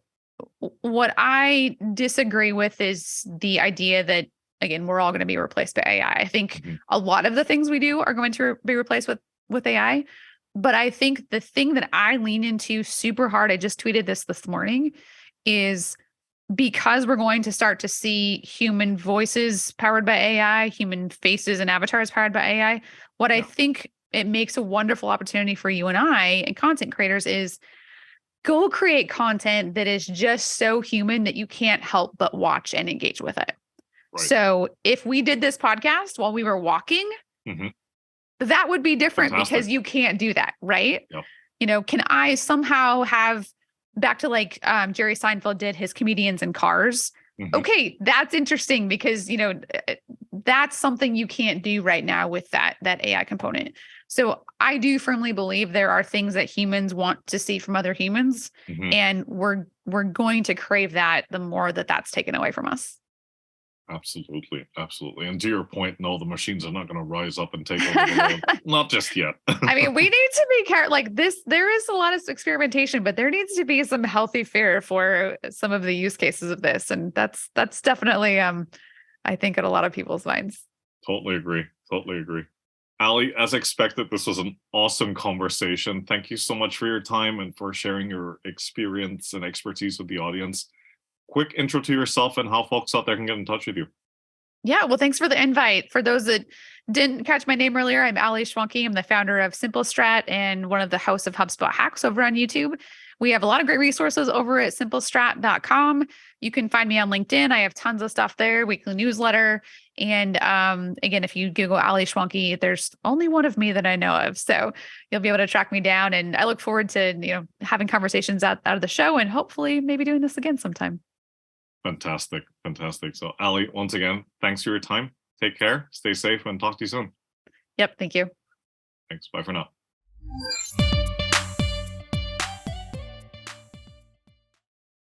[SPEAKER 2] what I disagree with is the idea that again, we're all going to be replaced by AI. I think
[SPEAKER 1] Mhm.
[SPEAKER 2] a lot of the things we do are going to be replaced with AI. But I think the thing that I lean into super hard, I just tweeted this morning, is because we're going to start to see human voices powered by AI, human faces and avatars powered by AI. What I think it makes a wonderful opportunity for you and I and content creators is go create content that is just so human that you can't help but watch and engage with it.
[SPEAKER 1] Right.
[SPEAKER 2] So if we did this podcast while we were walking,
[SPEAKER 1] Mhm.
[SPEAKER 2] that would be different
[SPEAKER 1] Fantastic.
[SPEAKER 2] because you can't do that, right?
[SPEAKER 1] Yep.
[SPEAKER 2] You know, can I somehow have back to like Jerry Seinfeld did his comedians in cars?
[SPEAKER 1] Mhm.
[SPEAKER 2] Okay, that's interesting because that's something you can't do right now with that AI component. So I do firmly believe there are things that humans want to see from other humans,
[SPEAKER 1] Mhm.
[SPEAKER 2] and we're going to crave that the more that that's taken away from us.
[SPEAKER 1] Absolutely. Absolutely. And to your point, no, the machines are not going to rise up and take over the world. Not just yet.
[SPEAKER 2] I mean, we need to be careful. Like this, there is a lot of experimentation, but there needs to be some healthy fear for some of the use cases of this, and that's definitely, I think, in a lot of people's minds.
[SPEAKER 1] Totally agree. Totally agree. Ali, as expected, this was an awesome conversation. Thank you so much for your time and for sharing your experience and expertise with the audience. Quick intro to yourself and how folks out there can get in touch with you.
[SPEAKER 2] Yeah, well, thanks for the invite. For those that didn't catch my name earlier, I'm Ali Schwanke. I'm the founder of Strat and one of the hosts of HubSpot Hacks over on YouTube. We have a lot of great resources over at simplestrat.com. You can find me on LinkedIn. I have tons of stuff there, weekly newsletter. And again, if you Google Ali Schwanke, there's only one of me that I know of. So you'll be able to track me down. And I look forward to, having conversations out of the show and hopefully maybe doing this again sometime.
[SPEAKER 1] Fantastic. Fantastic. So, Ali, once again, thanks for your time. Take care, stay safe, and talk to you soon.
[SPEAKER 2] Yep. Thank you.
[SPEAKER 1] Thanks. Bye for now.